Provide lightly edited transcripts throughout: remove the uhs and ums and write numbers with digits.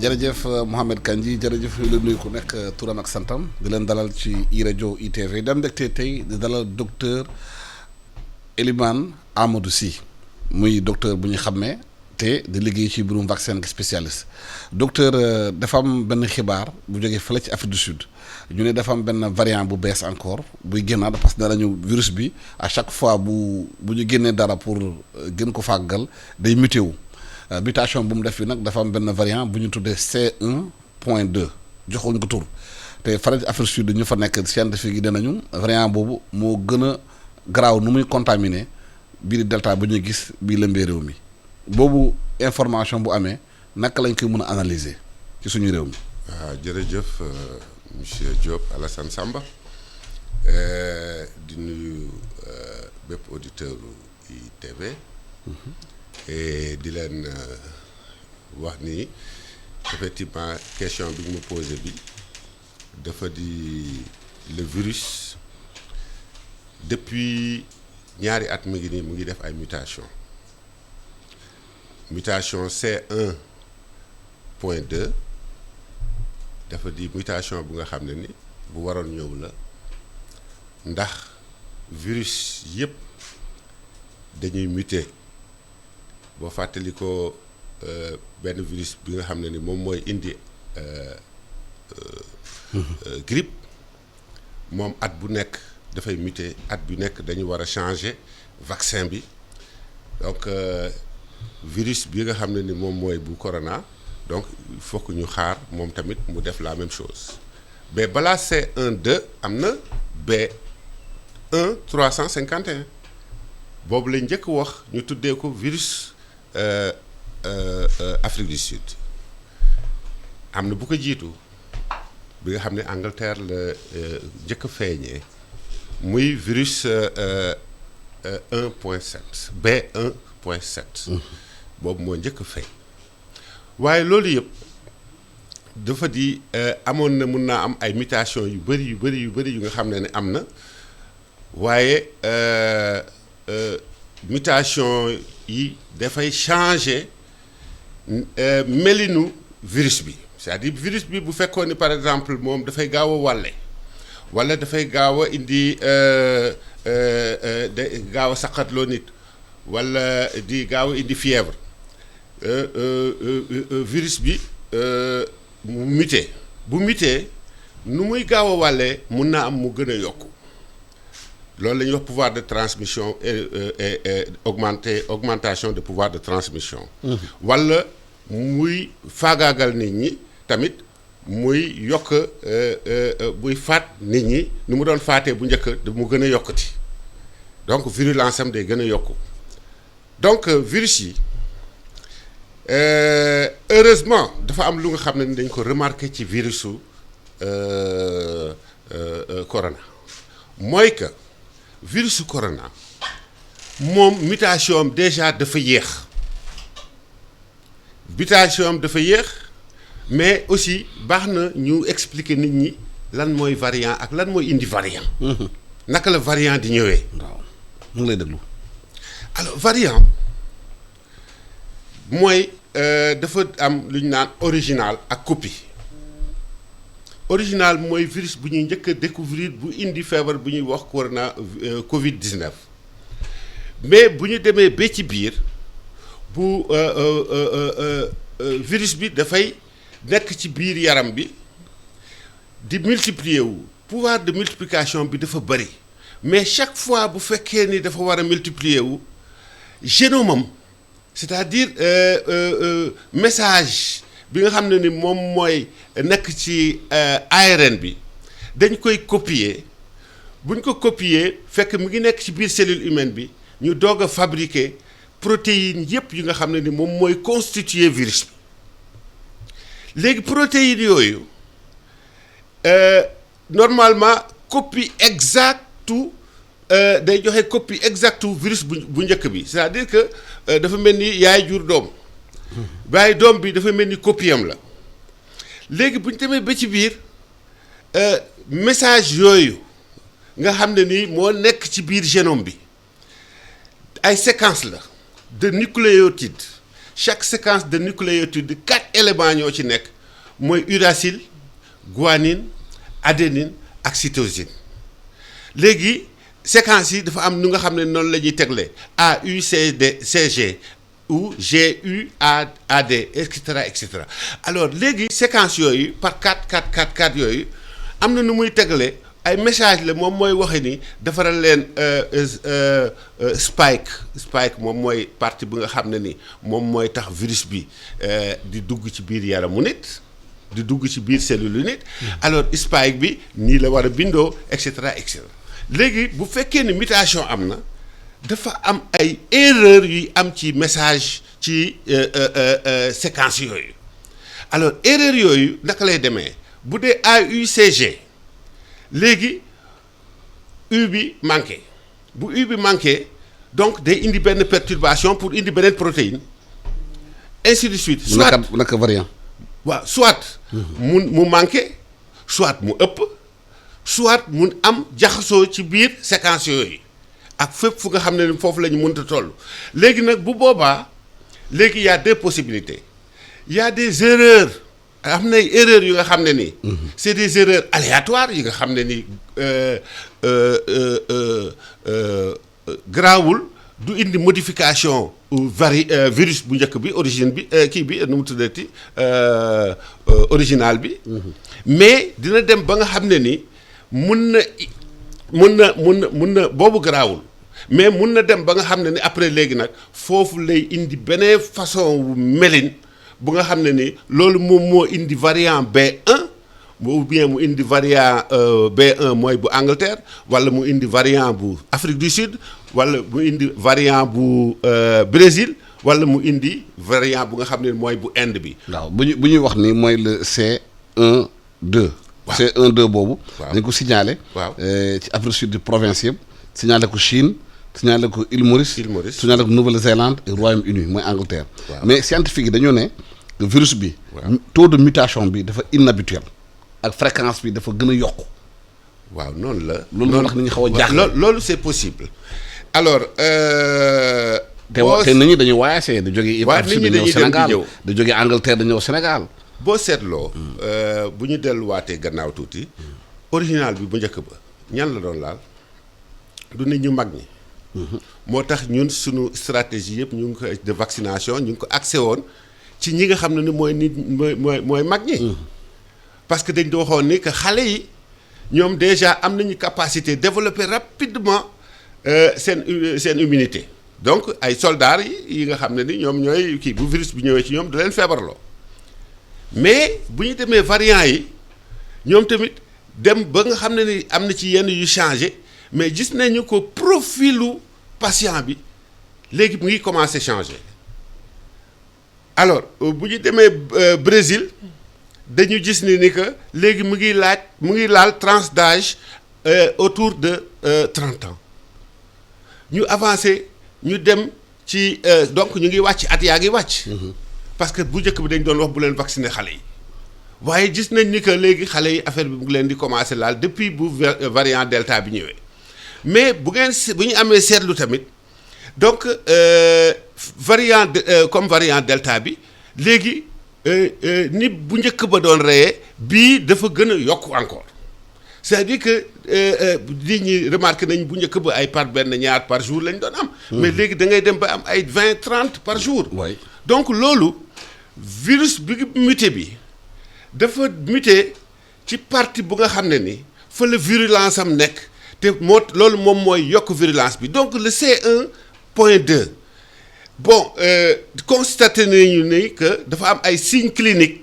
jërëjëf Mouhamed Kandji jërëjëf ñu leen nuyu ku nekk turam ak santam di leen dalal ci iRadio ITV dem mbégte tey di dalal docteur Elimane Amadou Sy muy docteur bu ñu xàmmee te di liggéey ci mbirum vaccin spécialiste docteur dafa am benn xibaar bu jógee fële ci Afrique du Sud ñu ne dafa am benn variant bu bees encore buy génnaat parce que danañu virus bi à chaque fois bu ñu génnee dara pour gën ko fàggal day muté wu. Mutation bu mu def bi nag dafa am benn variant bu ñu tuddee C1.2 joxuñ ko tur te fara ci Afrique Sud ñu fa nekk scientifique yi dinañu variant boobu moo gën a garaaw nu muy contaminé bii di delta bu ñuy gis bii lëmbee réew mi boobu information bu amee naka lañ koy mën a analyser ci suñu réew mi. waaw jërëjëf monsieur Diop Alassane Samba di nuyu bépp auditeur ITV. Et di leen wax ni effectivement question bi ñu ma posé bi dafa di le virus depuis ñaari at mu ngi nii mu ngi def ay mutation C1.2 dafa di mutation bu nga xam ne ni bu waroon ñëw la ndax virus yëpp dañuy muter. boo fàttali ko benn virus bi nga xam ne ni moom mooy indi grippe moom at bu nekk dafay muter at bu nekk dañu war a changer vaccin bi donc virus bi nga xam ne ni moom mooy bu corona donc il faut que ñu xaar moom tamit mu def la même chose mais balaa C1.2 am na B1.351 boobu lañ njëkk wax ñu tuddee ko virus Afrique du Sud am na bu ko jiitu bi nga xam ne Angleterre la njëkk a feeñee muy virus 1.7 B1.7 boobu moo njëkk a feeñ waaye loolu yëpp dafa di amoon na mun naa am ay mutation yu bëri yu nga xam ne am na waaye mutation yi dafay changer melinu virus bi c'est-à-dire virus bi bu fekkoon ni par exemple moom dafay gaaw a wàlle walla dafay gaaw a indi gaaw a saqatloo nit walla di gaaw a indi fièvre virus bi mu muté bu muté nu muy gaaw a wàllee mun naa am mu gën a yokku loolu la ñuy wax pouvoir de transmission et augmentation de pouvoir de transmission. walla muy faagaagal nit ñi tamit muy yokk buy faat nit ñi ni mu doon faatee bu njëkk mu gën a yokkati donc virulence am day gën a yokku donc virus yi heureusement dafa am lu nga xam ne ni dañ ko remarqué ci virusu corona mooy que. virus corona moom mutation am déjà dafa yéex mais aussi baax na ñu expliquer nit ñi lan mooy variant ak lan mooy indi variant. naka la variant di ñëwee. waaw mu ngi lay déglu. alors variant mooy dafa am lu ñu naan original ak copie. original mooy virus bu ñuy njëkk a découvrir bu indi feebar bu ñuy wax corona Covid 19 mais bu ñu demee ba ci biir bu virus bi dafay nekk ci biir yaram bi di multiplier wu pouvoir de multiplication bi dafa bëri mais chaque fois bu fekkee ni dafa war a multiplier wu génome am c'est-à-dire message. bi nga xam ne ni moom mooy nekk ci ARN bi dañ koy copier buñ ko copier fekk mi ngi nekk ci biir cellule humaine bi ñu doog a fabriquer protéines yépp yi nga xam ne ni moom mooy constituer virus bi léegi protéines yooyu normalement copie exacte day joxe copie exacte virus bu njëkk bi c'est-à-dire que dafa mel ni yaay jur doom waaye doom bi dafa mel ni copie am la léegi bu ñu demee ba ci biir message yooyu nga xam ne nii moo nekk ci biir génome bi ay séquence la de nucléotides chaque séquence de nucléotide 4 éléments ñoo ci nekk mooy uracile guanine adénine ak cytosine léegi séquence yi dafa am nu nga xam ne noonu la ñuy tegle AUCG ou GUAD et cetera alors léegi séquence yooyu par 4 yooyu am na nu muy tegle ay message la moom mooy waxe ni defaral leen spike moom mooy partie bi nga xam ne ni moom mooy tax virus bi di dugg ci biir yaramu nit di dugg ci biir cellule nit alors spike bi nii la war a bindoo et cetera léegi bu fekkee ni mutation am na dafa am ay erreur yuy am ci message ci séquence yooyu alors erreur yooyu naka lay demee bu dee AUCG léegi U bi manqué bu U bi manqué donc day indi benn perturbation pour indi beneen protéine ainsi de suite. soit naka variant. waaw soit mu manqué soit mu ëpp soit mu am jaxasoo ci biir séquence yooyu ak fépp fu nga xam ne foofu la ñu mënta toll léegi nag bu boobaa léegi y a deux possibilités y a des erreurs am na ay erreurs yu nga xam ne nii. c'est des erreurs aléatoires yi nga xam ne nii garaawul du indi modification virus bu njëkk bi origine bi kii bi nu mu tuddati original bi. mais dina dem ba nga xam ne ni mun na boobu garaawul mais mun na dem ba nga xam ne ni après léegi nag foofu lay indi beneen façon wu melin bu nga xam ne ni loolu moom moo indi variant B1 ou bien mu indi variant B1 mooy bu Angleterre wala mu indi variant bu Afrique du Sud wala mu indi variant bu Brésil wala mu indi variant bu nga xam ne mooy bu Inde bi. waaw bu ñuy wax ni mooy le C12. waaw C12 boobu. waaw dañ ko signalé. waaw ci Afrique du Sud province yëpp signalé ko Chine. signalé ko Île Maurice. signalé ko Nouvelle-Zélande et Royaume-Uni mooy Angleterre. mais scientifique yi dañoo ne virus bi. taux de mutation bi dafa inhabituel. ak fréquence bi dafa gën a yokku. waaw noonu la. loolu moo tax nit ñi xaw a jaaxle. loolu c'est possible. alors. te nit ñi dañuy voyagé da jógee. waaw nit ñi dañuy dem di ñëw da jógee Angleterre da ñëw Sénégal. boo seetloo. bu ñu delluwaatee gannaaw tuuti. original bi bu njëkk ba ñan la doon laal du nit ñu mag ñi. moo tax ñun suñu stratégie yëpp ñu ngi ko de vaccination ñu ngi ko axé woon ci ñi nga xam ne ni mooy nit mooy mag ñi. parce que dañ di waxoon ni que xale yi ñoom déjà am nañu capacité développer rapidement seen immunité donc ay soldats yi nga xam ne ni ñoom ñooy kii bu virus bi ñëwee ci ñoom da leen feebarloo mais bu ñu demee variants yi ñoom tamit dem ba nga xam ne ni am na ci yenn yu changé mais gis nañu ko profilu patient bi léegi mu ngi commencé changer alors bu ñu demee Brésil dañu gis ni que léegi mu ngi laal tranche d'âge autour de 30 ans ñu avancé ñu dem ci donc ñu ngi wàcc at yaa ngi wàcc. parce que bu njëkk bi dañ doon wax bu leen vacciner xale yi waaye gis nañ ni que léegi xale yi affaire bi mu ngi leen di commencé laal depuis bu variant delta bi ñëwee mais bu ñu amee seetlu tamit donc variant comme variant delta bi léegi. ni bu njëkk ba doon reyee bii dafa gën a yokk encore c'est-à-dire que nit ñi remarqué nañ bu njëkk ba ay par benn ñaar par jour lañ doon am. mais léegi da ngay dem ba am ay 20-30 par jour. oui donc loolu virus bi muté bi dafa muté ci partie bu nga xam ne ni fa la virulence am nekk te loolu moom mooy yokk virulence bi donc le C1.2. bon constaté nañu ni que dafa am ay signes cliniques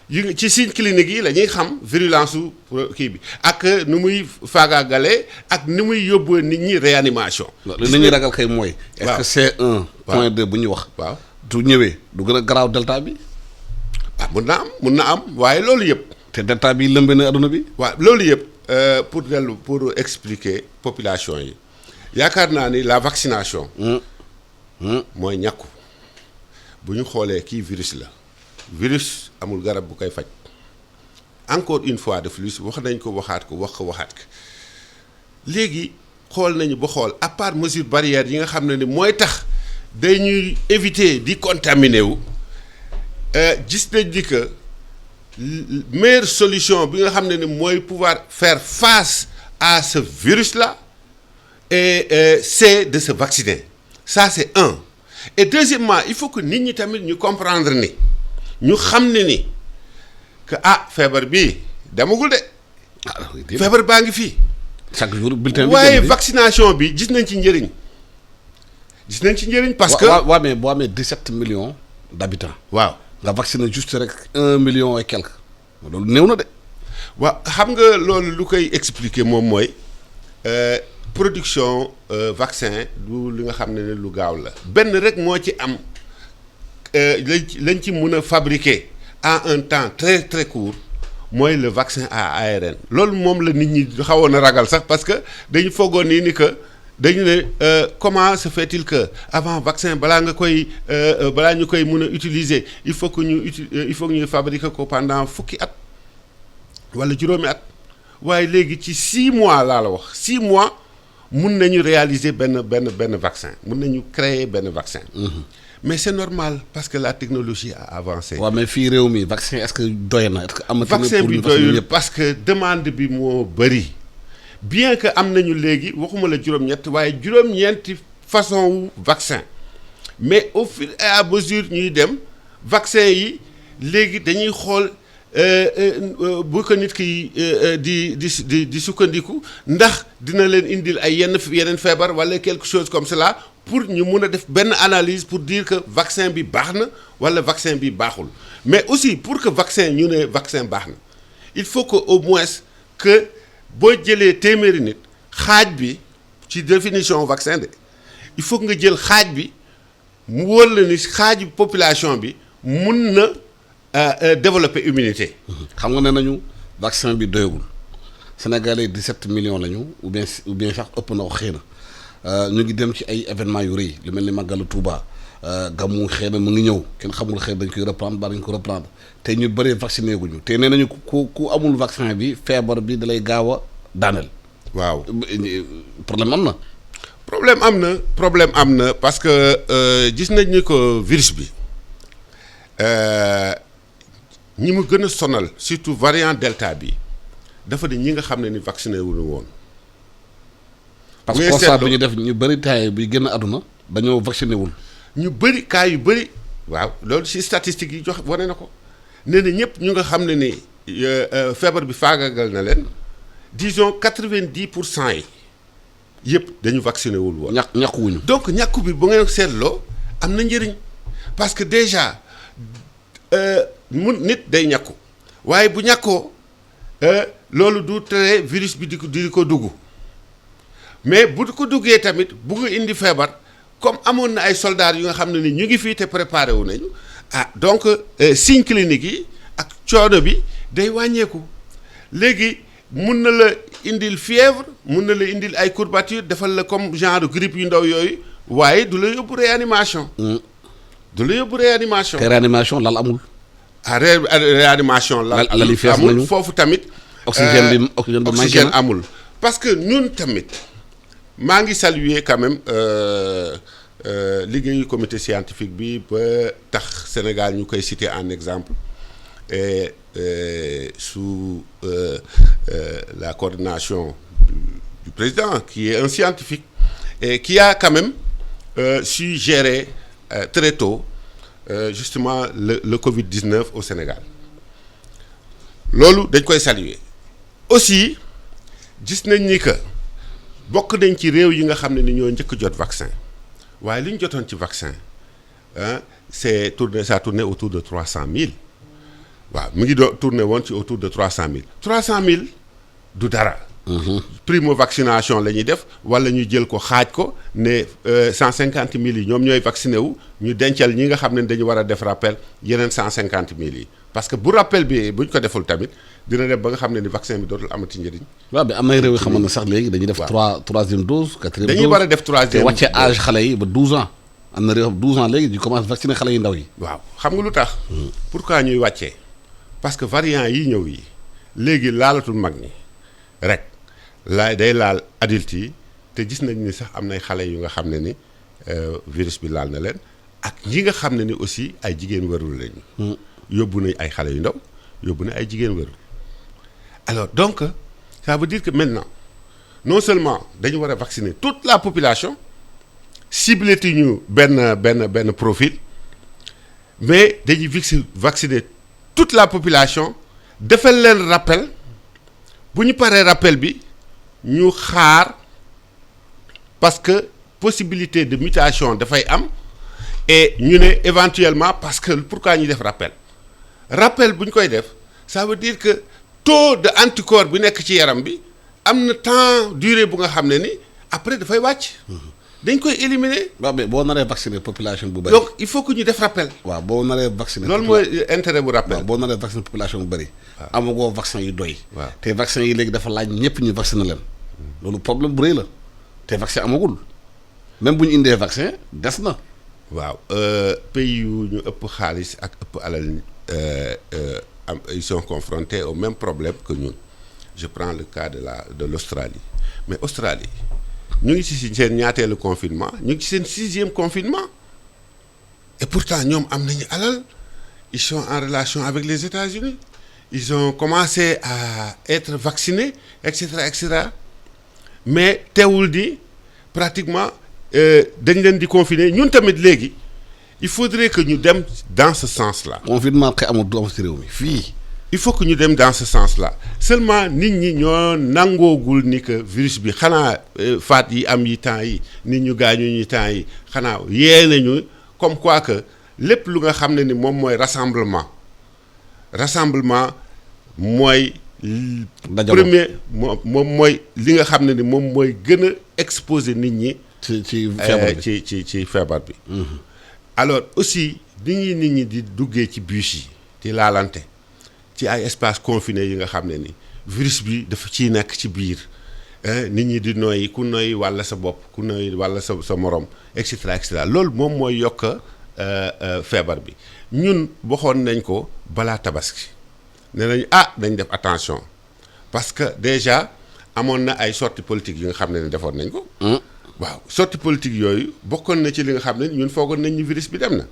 yu ci signes cliniques yi la ñuy xam virulence su kii bi ak nu muy faagaagalee ak ni muy yóbbu nit ñi réanimation. li ñuy ragal kay mooy. est-ce que C1.2 bu ñuy wax. waaw du ñëwee du gën a garaaw delta bi. ah mun na am waaye loolu yëpp. te delta bi lëmbe na adduna bi. waaw loolu yëpp pour expliquer population yi yaakaar naa ni la vaccination. mooy ñàkku bu ñu xoolee kii virus la virus amul garab bu koy faj encore une fois de plus wax nañ ko waxaat ko léegi xool nañu ba xool à part mesure barrière yi nga xam ne ni mooy tax dañuy éviter di contaminer wu gis nañ ni que meilleure solution bi nga xam ne ni mooy pouvoir faire face à ce virus là c'est de se vacciner ça c'est un et deuxièmement il faut que nit ñi tamit ñu comprendre ni ñu xam ne ni que feebar bii demagul de. feebar baa ngi fii. chaque jour bulletin bi waaye vaccination bi gis nañ ci njëriñ. parce que waaw mais boo amee 17 millions d'habitants. waaw nga vacciner juste rek 1 million et quelque. loolu néew na de. waaw xam nga loolu lu koy expliquer moom mooy production vaccin du li nga xam ne lu gaaw la. benn rek moo ci am lañ ci mën a fabriquer en un temps très très court mooy le vaccin à ARN. loolu moom la nit ñi xawoon a ragal sax parce que dañu foogoon ni que. dañu ne comment se fait-il que avant vaccin balaa ñu koy mën a utiliser il faut que ñu fabriquer ko pendant fukki at wala juróomi at waaye léegi ci 6 mois laa la wax 6 mois mun nañu réaliser benn vaccin mun nañu créer benn vaccin. mais c'est normal parce que la technologie a avancé. waaw mais fii réew mi vaccin est-ce que doy na est-ce que am na vaccin bi doyul parce que demande bi moo bëri. bien que am nañu léegi waxuma la juróom-ñett waaye juróom-ñeenti façon wu vaccin mais au fur et à mesure ñuy dem vaccin yi léegi dañuy xool bu ko nit ki di sukkandiku ndax dina leen indil ay yeneen feebar wala quelque chose comme cela pour ñu mun a def benn analyse pour dire que vaccin bi baax na wala vaccin bi baaxul mais aussi pour que vaccin ñu ne vaccin baax na il faut que au moins que boo jëlee téeméeri nit xaaj bi ci définition vaccin de il faut que nga jël xaaj bi mu wóor la ni xaaju population bi mun na développer immunité. xam nga ne nañu vaccin bi doyagul Sénégalais 17 millions lañu ou bien sax ëpp na ko xëy na ñu ngi dem ci ay événements yu rëy lu mel ni Màggalu Touba Gammu xëy na mu ngi ñëw kenn xamul xëy dañ koy reprendre ba dañ ko reprendre te ñu bëree vacciné guñu te nee nañu ku amul vaccin bi feebar bi dalay gaaw a daaneel. waaw problème am na. problème am na parce que gis nañ ni ko virus bi ñi mu gën a sonal surtout variant delta bi dafa di ñi nga xam ne ni vacciné wuñu woon. parce que constat bi ñu def ñu bëri taay bi génn àdduna dañoo vacciné wul. ñu bëri cas yu bëri waaw loolu ci statistiques yi jox wane na ko nee na ñëpp ñu nga xam ne ni feebar bi faagagal na leen disons 90% yi yëpp dañu vacciné wul woon. ñàkkuwuñu. donc ñàkku bi bu ngeen seetloo am na njëriñ parce que déjà nit day ñàkku waaye bu ñàkkoo loolu du tere virus bi di ko dugg mais bu ko duggee tamit bu ko indi feebar. comme amoon na ay soldats yu nga xam ne ni ñu ngi fii te préparé wu nañu donc signes cliniques yi ak coono bi day wàññeeku léegi mun na la indil fièvre mun na la indil ay courbatures defal la comme genre grippe yu ndaw yooyu waaye du la yóbbu réanimation. te réanimation lal amul. réanimation lal amul foofu tamit. oxygène bi amul parce que ñun tamit. maa ngi saluer quand même liggéeyu comité scientifique bi ba tax Sénégal ñu koy citer en exemple et sous la coordination du président qui est un scientifique et qui a quand même su gérer très tôt justement le Covid-19 au Sénégal loolu dañ koy saluer aussi gis nañ ni que bokk nañ ci réew yi nga xam ne ni ñoo njëkk jot vaccin waaye li ñu jotoon ci vaccin ça tournait autour de 300 000 waaw mu ngi tourné woon ci autour de 300 000 300 000 du dara. primo vaccination la ñuy def wala ñu jël ko xaaj ko ne 150 000 yi ñoom ñooy vacciné wu ñu dencal ñi nga xam ne dañu war a def rappel yeneen 150 000 yi parce que bu rappel bi buñ ko deful tamit dina dem ba nga xam ne ni vaccin bi dootul amati njëriñ. waaw mais am na réew yoo xam ne sax léegi dañuy def. troisième dose quatrième dose dañuy war a def troisième te wàcce âge xale yi ba 12 ans am na réew 12 ans léegi ñu commencé vacciner xale yu ndaw yi. waaw xam nga lu tax. pourquoi ñuy wàccee parce que variant yi ñëw yi léegi laalatul mag ñi rek day laal adulte yi te gis nañ ni sax am nay xale yu nga xam ne ni virus bi laal na leen ak ñi nga xam ne ni aussi ay jigéen wërul lañu. yóbbu nañ ay xale yu ndaw yóbbu na ay jigéen wërul. alors donc ça veut dire que maintenant non seulement dañu war a vacciner toute la population ciblé ñu benn profil mais dañuy vacciner toute la population defal leen rappel bu ñu paree rappel bi ñu xaar parce que possibilité de mutation dafay am et ñu ne éventuellement parce que pourquoi ñu def rappel bu ñu koy def ça veut dire que taux de anticorps bi nekk ci yaram bi am na temps durée bu nga xam ne ni après dafay wàcc. dañ koy éliminer. waaw mais boo naree vacciner population bu bëri. donc il faut que ñu def rappel. waaw boo naree vacciner. loolu mooy intérêt bu rappel. waaw boo naree vacciner population bu bëri. waaw amagoo vaccin yu doy. waaw te vaccin yi léegi dafa laaj ñëpp ñu vacciner leen. loolu problème bu rëy la te vaccin amagul même bu ñu indee vaccin des na. waaw pays yu ñu ëpp xaalis ak ëpp alal ils sont confrontés au même problème que ñun. Je prends le cas de l'Australie. Mais Australie, nous sommes ici seen confinement, nous sommes 6e confinement. Et pourtant, ils sont en relation avec les États-Unis. Ils ont commencé à être vaccinés, etc. etc. Mais teewul di pratiquement dañ leen di confiner ñun tamit léegi il faudrait que ñu dem dans ce sens-là. Confinement kay amul doom ci réew mi fii. Il faut que ñu dem dans ce sens-là seulement nit ñi ñoo nangoogul ni que virus bi xanaa faat yi am yi temps yi nit ñu gaañu ñi temps yi xanaa yee nañu comme quoi que lépp lu nga xam ne ni moom mooy rassemblement mooy. premier moom mooy li nga xam ne ni moom mooy gën a exposer nit ñi. ci feebar bi ci feebar bi. alors aussi nit ñi di duggee ci bus yi di laalante. ci ay espace confiné yi nga xam ne ni virus bi dafa ciy nekk ci biir nit ñi di noyyi ku noyyi walla sa bopp ku noyyi walla sa morom et cetera loolu moom mooy yokk feebar bi ñun waxoon nañ ko balaa tabaski ne nañ dañ def attention parce que déjà amoon na ay sorties politiques yi nga xam ne ni defoon nañ ko. waaw sorties politiques yooyu bokkoon na ci li nga xam ne ñun foogoon nañ ñu virus bi dem na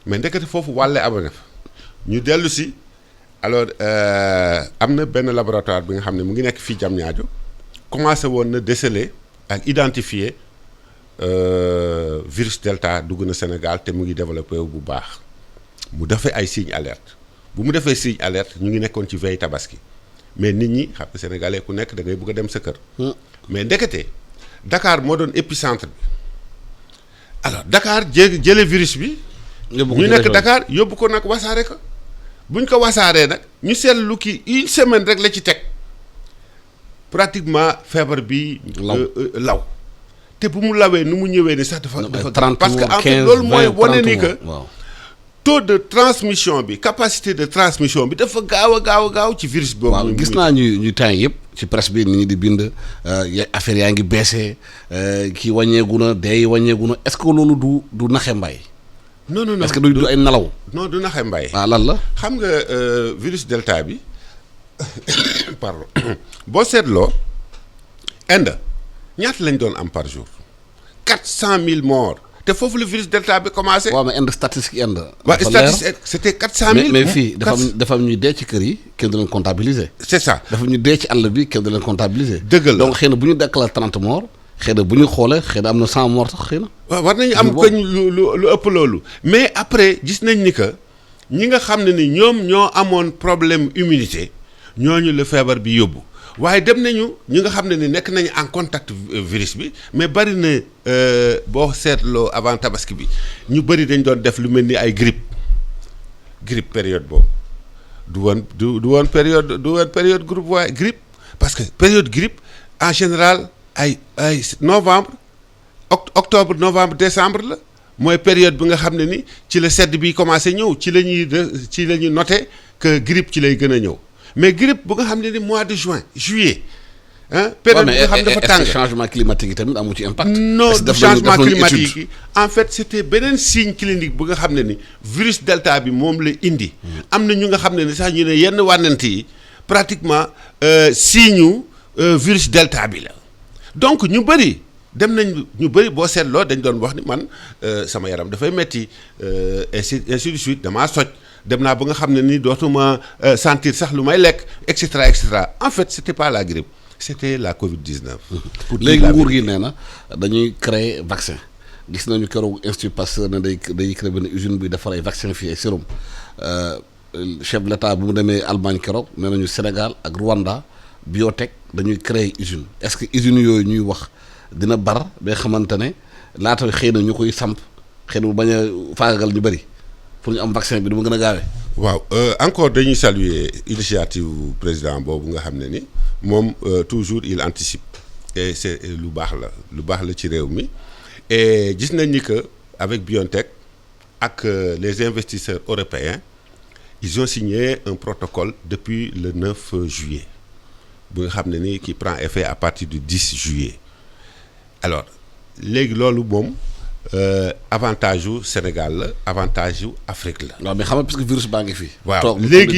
mais ndekete foofu wàlle am na fa ñu dellu si. alors am na benn laboratoire bi nga xam ne mu ngi nekk fii Diamniadio commencé woon na déceler ak identifier virus Delta dugg na Sénégal te mu ngi développé bu baax mu defee ay signes alerte bu mu defee signe alerte ñu ngi nekkoon ci veille tabaski mais nit ñi xam nga sénégalais ku nekk da ngay bëgg a dem sa kër. mais ndekete Dakar moo doon épicentre bi alors Dakar jële virus bi. ñu nekk Dakar yóbbu ko nag wasaare ko. buñ ko wasaaree nag ñu seetlu ki une semaine rek la ci teg pratiquement feebar bi. law te bu mu lawee nu mu ñëwee ni sax dafa. parce que en fait loolu mooy wane ni que. taux de transmission bi capacité de transmission bi dafa gaaw ci virus boobu. waaw gis naa ñu temps yëpp ci presse bi nit ñi di bind affaire yaa ngi baissé kii wàññeeku na dee wàññeeku na est-ce que loolu du naxe mbay. non est-ce que du ay nelaw. non du naxe mbay. waaw lan la. xam nga virus Delta bi pardon boo seetloo Inde ñaata lañ doon am par jour 400 000 morts te foofu le virus Delta bi commencé. waaw mais Inde statistique Inde. waaw statistique c'était 400 000. mais fii dafa am ñuy dee ci kër yi kenn du leen comptabiliser. c'est ça dafa ñu dee ci àll bi kenn du leen comptabiliser. dëgg la donc xëy na bu ñu déclaré 30 morts. xëy na bu ñu xoolee xëy na am na 100 morts sax xëy na. waaw war nañu am koñ lu ëpp loolu. mais après gis nañ ni que ñi nga xam ne ni ñoom ñoo amoon problème immunité ñooñu la feebar bi yóbbu waaye dem nañu ñi nga xam ne ni nekk nañu en contact virus bi mais bari na boo seetloo avant tabaski bi ñu bari dañ doon def lu mel ni ay grippe période boobu du woon période groupe waaye grippe parce que période grippe en général. ay novembre octobre novembre décembre la mooy période bi nga xam ne ni ci la sedd bi commencé ñëw ci la ñuy noté que grippe ci lay gën a ñëw mais grippe bu nga xam ne ni mois de juillet période bi nga xam dafa tàng changement climatique yi tamit amu ci impact. non du changement climatique yi en fait c'était beneen signe clinique bu nga xam ne ni virus Delta bi moom la indi. am na ñu nga xam ne ni sax ñu ne yenn wànnante yi pratiquement signe virus Delta bi la. donc ñu bëri dem nañ ñu bëri boo seetloo dañ doon wax ni man sama yaram dafay metti ainsi de suite damaa soj dem naa ba nga xam ne ni dootuma sentir sax lu may lekk et cetera et cetera en fait c'était pas la grippe c'était la Covid-19. léegi nguur gi nee na dañuy créer vaccin gis nañu keroog Institut Pasteur ne day créer benn usine bi defar ay vaccin fii ay sérum chef de l'État bu mu demee Allemagne keroog nee nañu Sénégal ak Rwanda biotech dañuy créer usine est-ce que usines yooyu ñuy wax dina bar ba xamante ne laata xëy na ñu koy samp xëy na bu bañ a faagagal ñu bëri pour ñu am vaccin bi du ma gën a gaawee. waaw encore dañuy saluer initiative président boobu nga xam ne ni moom toujours il anticipe et c'est lu baax la ci réew mi et gis nañ ni que avec BioNTech ak les investisseurs européens ils ont signé un protocole depuis le 9 juillet bu nga xam ne ni qui prend effet à partir du 10 juillet alors léegi loolu moom avantage yu Sénégal la avantage yu Afrique la. waaw mais xam nga parce que virus baa ngi fi. waaw léegi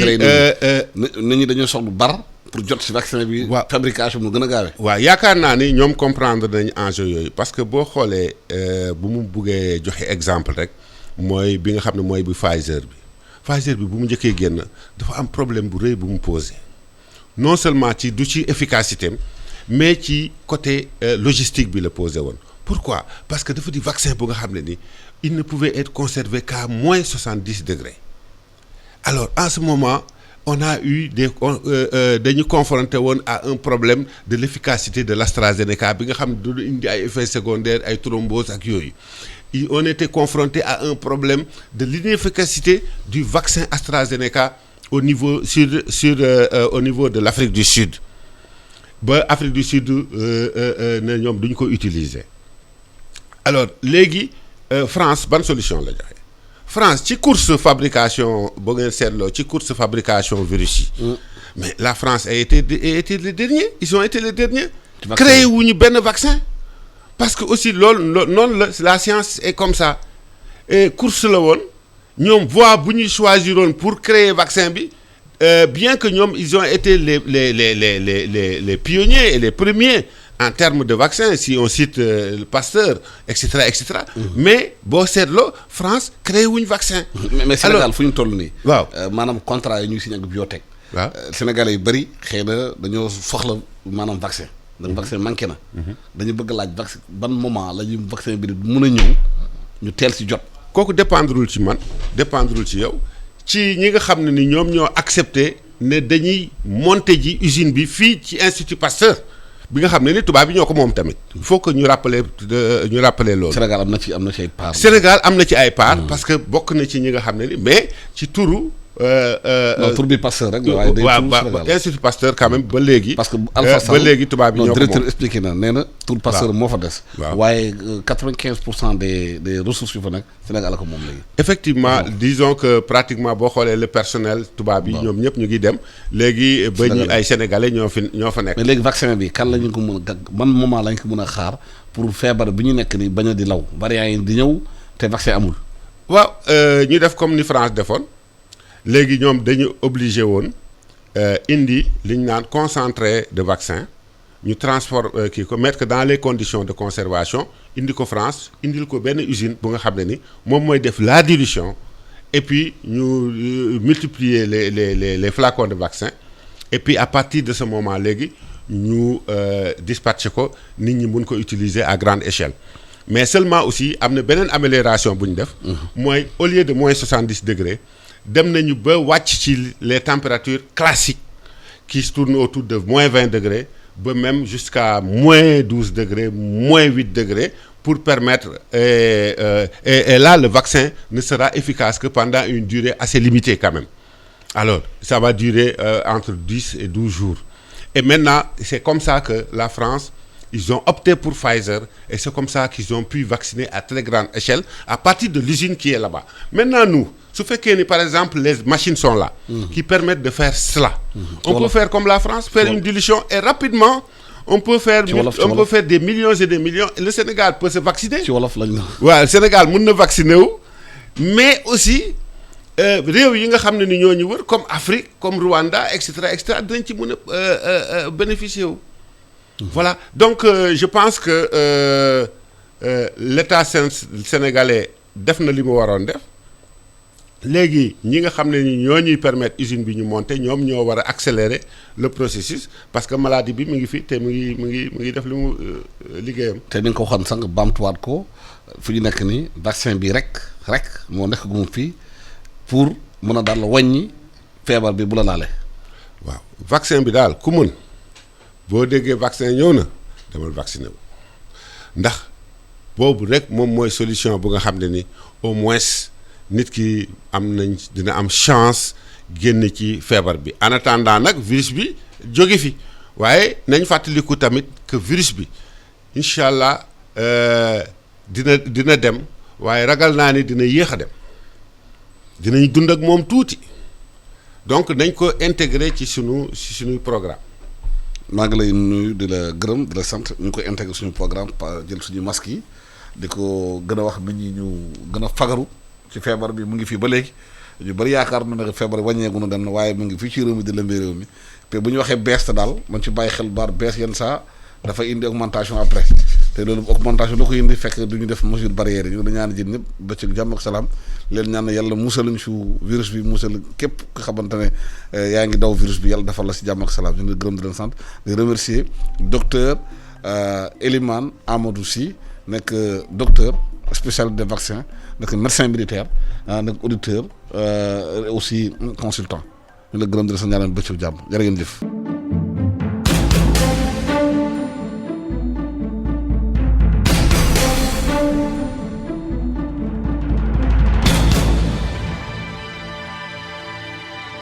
nit ñi dañoo soxla bar pour jot ci vaccin bi. waaw fabrication mu gën a gaawee. waaw yaakaar naa ni ñoom comprendre nañ enjeu yooyu parce que boo xoolee bu mu buggee joxe exemple rek mooy bi nga xam ne mooy bu Pfizer bi bu mu njëkkee génn dafa am problème bu rëy bu mu posé non seulement du ci efficacité am mais ci côté logistique bi la posé woon. Pourquoi? Parce que dafa di vaccin bu nga xam ne ni il ne pouvait être conservé qu'à moins 70 degrés alors en ce moment on a eu dañu confronté woon à un problème de l'efficacité de l'AstraZeneca bi nga xam ne du indi ay effets secondaires ay thrombose ak yooyu on était confronté à un problème de l'inefficacité du vaccin AstraZeneca au niveau au niveau de l'Afrique du Sud ba Afrique du Sud ne ñoom duñ ko utiliser. Alors léegi France ban solution la joxe France ci course fabrication boo ngeen seetloo ci course fabrication virus yi mais la France a été les derniers ils ont été les derniers créé wuñu benn vaccin parce que aussi loolu noonu la science est comme ça et course la woon ñoom voie bu ñuy choisiroon pour créer vaccin bi bien que ñoom ils ont été les pionniers et les premiers en termes de vaccins si on cite Pasteur et cetera mais boo seetloo France créé wuñ vaccin. mais Sénégal fu ñu toll nii. waaw maanaam contrat yi ñuy signé ak biotech. waaw Sénégalais yu bëri xëy na dañoo soxla maanaam vaccin. donc vaccin manqué na. dañu bëgg laaj vaccin ban moment la ñu vaccin bi di mën a ñëw ñu teel si jot. kooku dépendrul ci man dépendrul ci yow ci ñi nga xam ne ni ñoom ñoo accepté ne dañuy monter ji usine bi fii ci Institut Pasteur. bi nga xam ne ni tubaab bi ñoo ko moom tamit il faut que ñu rappeler loolu. Sénégal am na ci ay parts. Sénégal am na ci ay parts parce que bokk na ci ñi nga xam ne ni mais ci turu. non tur bi Pasteur rek. waaye day waaw Institut Pasteur quand même ba léegi. parce que Alpha Sall ba léegi tubaab bi ñoo ko moom directeur expliqué na nee na tur Pasteur moo fa des. waaw waaye 95% des ressources yu fa nekk Sénégal ko moom léegi. effectivement disons que pratiquement boo xoolee le personnel tubaab yi ñoom ñëpp ñu ngi dem léegi ba ñu ay sénégalais ñoo fa nekk. mais léegi vaccin bi kan la ñu ko mën a ban moment lañ ko mën a xaar pour feebar bi ñu nekk ni bañ a di law variant yi di ñëw te vaccin amul. waaw ñu def comme ni France defoon. léegi ñoom dañu obligé woon indi li ñu naan concentré de vaccin ñu mettre que dans les conditions de conservation indi ko France indil ko benn usine bu nga xam ne ni moom mooy def la dilution et puis ñu multiplier les flacons de vaccin et puis à partir de ce moment léegi ñu dispatcher ko nit ñi mun ko utiliser à grande échelle mais seulement aussi am na beneen amélioration bu ñu def. mooy au lieu de moins 70 degrés. dem nañu ba wàcc ci les températures classiques qui se tournent autour de moins 20 degrés ba même jusqu'à moins 12 degrés moins 8 degrés pour permettre et là le vaccin ne sera efficace que pendant une durée assez limitée quand même alors ça va durer entre 10 et 12 jours et maintenant c'est comme ça que la France ils ont opté pour Pfizer et c'est comme ça qu'ils ont pu vacciner à très grande échelle à partir de l'usine qui est là-bas maintenant nous su fekkee ni par exemple les machines sont là qui permettent de faire cela on peut faire comme la France faire une dilution et rapidement on peut faire des millions et des millions et le Sénégal peut se vacciner ci wolof lañ na waaw Sénégal mën na vacciner wu mais aussi réew yi nga xam ne ni ñoo ñu wër comme Afrique comme Rwanda et cetera dinañ ci mën a bénéficier wu Voilà donc je pense que l'État sénégalais def na li mu waroon def léegi ñi nga xam ne ni ñoo ñuy permettre usine bi ñu monter ñoom ñoo war a accélérer le processus parce que maladie bi mi ngi fi te mi ngi def li mu liggéeyam. te ni nga ko waxoon sànq baamtuwaat ko fu ñu nekk nii vaccin bi rek moo nekk gu mu fii pour mën a daal wàññi feebar bi bu la laalee. waaw vaccin bi daal ku mën boo déggee vaccin ñëw na demal vacciné wu ndax boobu rek moom mooy solution bu nga xam ne ni au moins nit ki dina am chance génn ci feebar bi en attendant nag virus bi jóge fi waaye nañ fàttaliku tamit que virus bi incha allah dina dem waaye ragal naa ni dina yéex a dem dinañ dund ak moom tuuti donc nañ ko intégrer ci suñu programme. maa ngi lay nuyu di la gërëm di la sant ñu ngi koy intégrer suñu programme jël suñu masque yi di ko gën a wax nit ñi ñu gën a fagaru ci feebar bi mu ngi fii ba léegi ñu bëri yaakaar na ne feebar bi wàññeeku na dem na waaye mu ngi fii ci réew mi di lëmbee réew mi te bu ñu waxee bees te daal man ci bàyyi xel baar bees yenn saa dafa indi augmentation après te loolu augmentation lu ko indi fekk du ñu def mesure barrière yi ñu dañu ñaan jën ñëpp bëccëg jàmm ak salaam leen ñaan yàlla musaluñ ci virus bi musal képp nga xamante ne yaa ngi daw virus bi yàlla defal la si jàmm ak salaam ñu ngi gërëm di leen sant di remercier docteur Elimane Amadou Sy nekk docteur spécialité des vaccins nekk médecin militaire nekk auditeur aussi consultant ñu la gërëm di leen sant ñaan bëccëg jàmm jërë ngeen jëf.